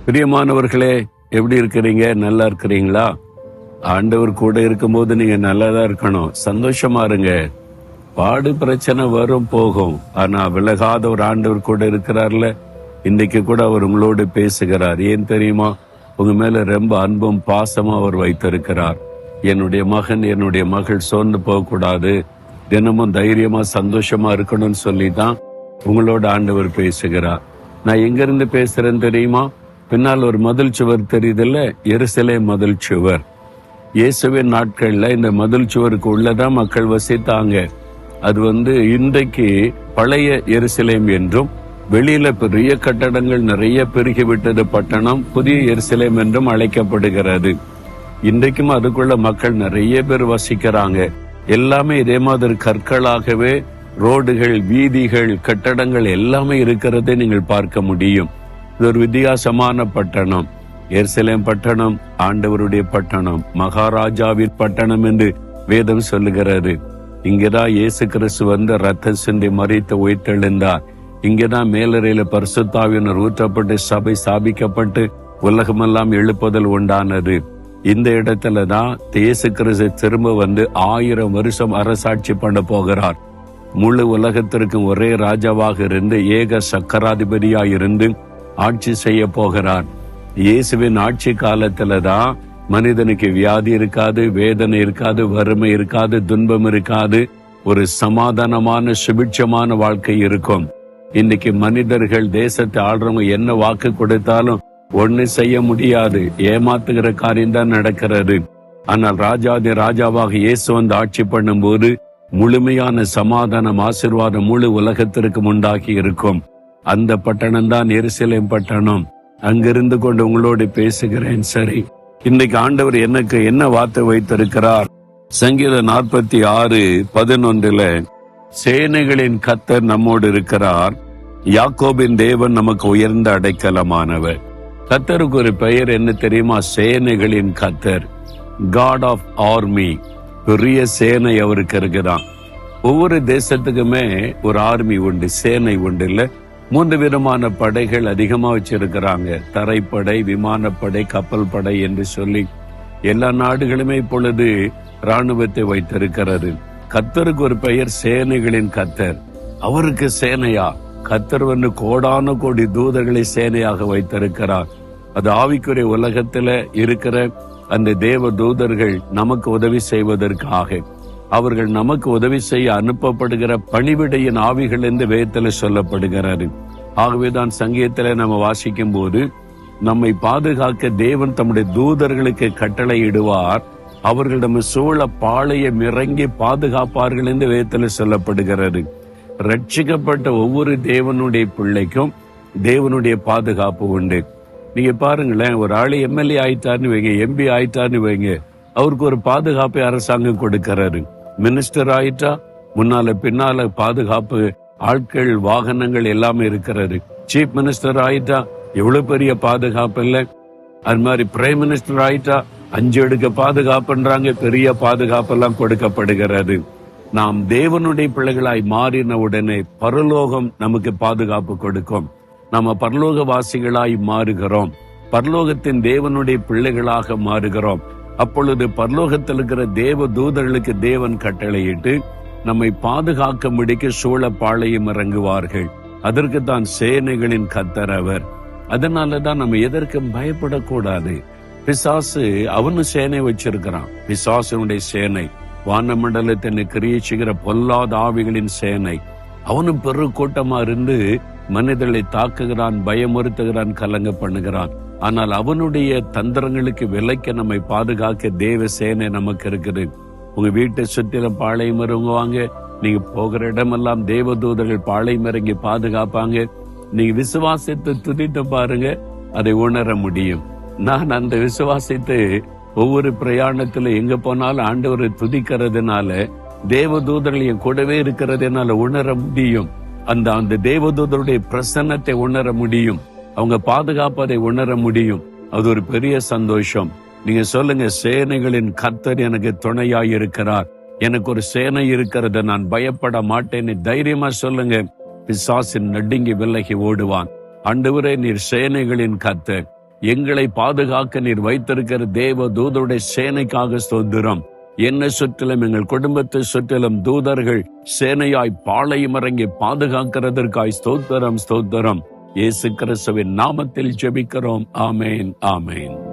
பிரியமானவர்களே, எப்படி இருக்கிறீங்க? நல்லா இருக்கிறீங்களா? ஆண்டவர் கூட இருக்கும்போது நீங்க நல்லாதான் இருக்கணும், சந்தோஷமா இருங்க. பாடு பிரச்சனை வரும் போகும், ஆனா விலகாத ஒரு ஆண்டவர் கூட இருக்கிறார்ல. இன்னைக்கு கூட அவர் உங்களோடு பேசுகிறார். ஏன் தெரியுமா? உங்க மேல ரொம்ப அன்பும் பாசமும் அவர் வைத்திருக்கிறார். என்னுடைய மகன், என்னுடைய மகள் சோர்ந்து போகக்கூடாது, தினமும் தைரியமா சந்தோஷமா இருக்கணும்னு சொல்லி தான் உங்களோட ஆண்டவர் பேசுகிறார். நான் எங்கிருந்து பேசுறேன்னு தெரியுமா? பின்னால் ஒரு மதில் சுவர் தெரியுதுல்ல, எருசலேம் மதில் சுவர். இயேசுவின் நாட்கள்ல இந்த மதில் சுவருக்கு உள்ளதான் மக்கள் வசித்தாங்க. அது இன்றைக்கு பழைய எருசலேம் என்றும், வெளியில பெரிய கட்டடங்கள் நிறைய பெருகிவிட்டது பட்டணம் புதிய எருசலேம் என்றும் அழைக்கப்படுகிறது. இன்றைக்கும் அதுக்குள்ள மக்கள் நிறைய பேர் வசிக்கிறாங்க. எல்லாமே இதே மாதிரி கற்களாகவே ரோடுகள், வீதிகள், கட்டடங்கள் எல்லாமே இருக்கிறதை நீங்கள் பார்க்க முடியும். இது ஒரு வித்தியாசமான பட்டணம். எருசலேம் பட்டணம் ஆண்டவருடைய பட்டணம், மகாராஜாவின் பட்டணம் என்று வேதம் சொல்லுகிறது. இங்கதான் இயேசு கிறிஸ்து ரத்தம் சிந்தி மரித்து உயிர்த்தெழுந்தார். இங்கதான் மேலறையில பரிசுத்தாவியினர் ஊற்றப்பட்டு சபை ஸ்தாபிக்கப்பட்டு உலகமெல்லாம் எழுப்புதல் உண்டானது. இந்த இடத்துலதான் இயேசு கிறிஸ்து திரும்ப 1000 வருஷம் அரசாட்சி பண்ண போகிறார். முழு உலகத்திற்கும் ஒரே ராஜாவாக இருந்து, ஏக சக்கராதிபதியாய் இருந்து ஆட்சி செய்ய போகிறார். இயேசுவின் ஆட்சி காலத்துலதான் மனிதனுக்கு வியாதி இருக்காது, வேதனை இருக்காது, வறுமை இருக்காது, துன்பம் இருக்காது. ஒரு சமாதானமான சுபிட்சமான வாழ்க்கை இருக்கும். இன்னைக்கு மனிதர்கள், தேசத்தை ஆள்றவங்க என்ன வாக்கு கொடுத்தாலும் ஒண்ணு செய்ய முடியாது, ஏமாத்துகிற காரியம் தான் நடக்கிறது. ஆனால் ராஜாதி ராஜாவாக இயேசு ஆட்சி பண்ணும் போது முழுமையான சமாதானம், ஆசீர்வாதம் முழு உலகத்திற்கு உண்டாகி இருக்கும். அந்த பட்டணம் தான் எருசலேம் பட்டணம். அங்கிருந்து கொண்டு உங்களோடு பேசுகிறேன். சரி, இன்னைக்கு ஆண்டவர் எனக்கு என்ன வார்த்தை வைத்திருக்கிறார்? சங்கீதம் 46:11 சேனைகளின் கர்த்தர் நம்மோடு இருக்கிறார், யாக்கோபின் தேவன் நமக்கு உயர்ந்த அடைக்கலமானவர். கர்த்தருக்கு ஒரு பெயர் என்ன தெரியுமா? சேனைகளின் கர்த்தர், காட் ஆஃப் ஆர்மி. பெரிய சேனை அவருக்கு இருக்குதான். ஒவ்வொரு தேசத்துக்குமே ஒரு ஆர்மி உண்டு, சேனை உண்டு. இல்ல, 3 விதமான படைகள் அதிகமா வச்சிருக்கிறாங்க. தரைப்படை, விமானப்படை, கப்பல் படை என்று சொல்லி எல்லா நாடுகளுமே இப்பொழுது இராணுவத்தை வைத்திருக்கிறது. கர்த்தருக்கு ஒரு பெயர் சேனைகளின் கர்த்தர். அவருக்கு சேனையா? கர்த்தர் கோடான கோடி தூதர்களை சேனையாக வைத்திருக்கிறார். அது ஆவிக்குரிய உலகத்துல இருக்கிற அந்த தேவ தூதர்கள் நமக்கு உதவி செய்வதற்காக, அவர்கள் நமக்கு உதவி செய்ய அனுப்பப்படுகிற பணிவிடையின் ஆவிகள் என்று வேதத்துல சொல்லப்படுகிறது. ஆகவேதான் சங்கீதத்துல நம்ம வாசிக்கும் போது, நம்மை பாதுகாக்க தேவன் தம்முடைய தூதர்களுக்கு கட்டளை இடுவார், அவர்கள் நம்ம சூழ பாளையம் இறங்கி பாதுகாப்பார்கள் என்று வேதத்துல சொல்லப்படுகிறது. ரட்சிக்கப்பட்ட ஒவ்வொரு தேவனுடைய பிள்ளைக்கும் தேவனுடைய பாதுகாப்பு உண்டு. நீங்க பாருங்களேன், ஒரு ஆளு எம்எல்ஏ ஆயிட்டாருன்னு வைங்க, எம்பி ஆயிட்டாருன்னு வைங்க, அவருக்கு ஒரு பாதுகாப்பை அரசாங்கம் கொடுக்கிறாரு. மினிஸ்டர் ஆயிட்டா முன்னால பின்னால பாதுகாப்பு ஆட்கள், வாகனங்கள் எல்லாமே இருக்கிறது. சீஃப் மினிஸ்டர் ஆயிட்டா எவ்வளவு பெரிய பாதுகாப்பு இல்லை. அது மாதிரி பிரைம் மினிஸ்டர் ஆயிட்டா 5 அடுக்கு பாதுகாப்புன்றாங்க, பெரிய பாதுகாப்பு எல்லாம் கொடுக்கப்படுகிறது. நாம் தேவனுடைய பிள்ளைகளாய் மாறின உடனே பரலோகம் நமக்கு பாதுகாப்பு கொடுக்கும். நம்ம பரலோக வாசிகளாய் மாறுகிறோம், பரலோகத்தின் தேவனுடைய பிள்ளைகளாக மாறுகிறோம். அப்பொழுது பரலோகத்தில் இருக்கிற தேவ தூதர்களுக்கு தேவன் கட்டளையிட்டு நம்மை பாதுகாக்க முடிக்க சூழ பாளையம் இறங்குவார்கள். அதற்கு தான் சேனைகளின் கர்த்தர் அவர். அதனாலதான் நம்ம எதற்கும் பயப்படக்கூடாது. பிசாசு அவனு சேனை வச்சிருக்கிறான். பிசாசனுடைய சேனை வானமண்டலத்தினை கிரியச்சுகிற பொல்லாத ஆவிகளின் சேனை. அவனும் பெரு கூட்டமா இருந்து மனிதர்களை தாக்குகிறான், பயமுறுத்துகிறான், கலங்க பண்ணுகிறான். ஆனால் அவனுடைய தந்திரங்களுக்கு விலைக்கு நம்மை பாதுகாக்க தேவ சேனை நமக்கு இருக்குது. உங்க வீட்டை சுற்றிலும் பாளையம் இறங்குவாங்க. நீங்க போகிற இடமெல்லாம் தேவதூதர்கள் பாளையம் இறங்கி பாதுகாப்பாங்க. நீங்க விசுவாசித்து துதித்து பாருங்க, அதை உணர முடியும். நான் அந்த விசுவாசித்து ஒவ்வொரு பிரயாணத்துல எங்க போனாலும் ஆண்டவரை துதிக்கிறதுனால, தேவதூதர்கள் என் கூடவே இருக்கிறதுனால உணர முடியும். அந்த தேவதூதருடைய பிரசன்னத்தை உணர முடியும், அவங்க பாதுகாப்பதை உணர முடியும். அது ஒரு பெரிய சந்தோஷம். நீங்க சொல்லுங்க, சேனைகளின் கர்த்தர் எனக்கு துணையாய் இருக்கிறார், எனக்கு ஒரு சேனை இருக்கிறது, நான் பயப்பட மாட்டேன்னு தைரியமா சொல்லுங்க. பிசாசின் நடுங்கி விலகி ஓடுவான். ஆண்டவரே, நீர் சேனைகளின் கர்த்தர், எங்களை பாதுகாக்க நீர் வைத்திருக்கிற தேவ தூதருடைய சேனைக்காக ஸ்தோத்திரம். என்னை சுற்றிலும் எங்கள் குடும்பத்தை சுற்றிலும் தூதர்கள் சேனையாய் பாளையம் இறங்கி பாதுகாக்கிறதற்காய் ஸ்தோத்திரம் ஸ்தோத்திரம். இயேசு கிறிஸ்துவின் நாமத்தில் ஜெபிக்கிறோம். ஆமேன், ஆமேன்.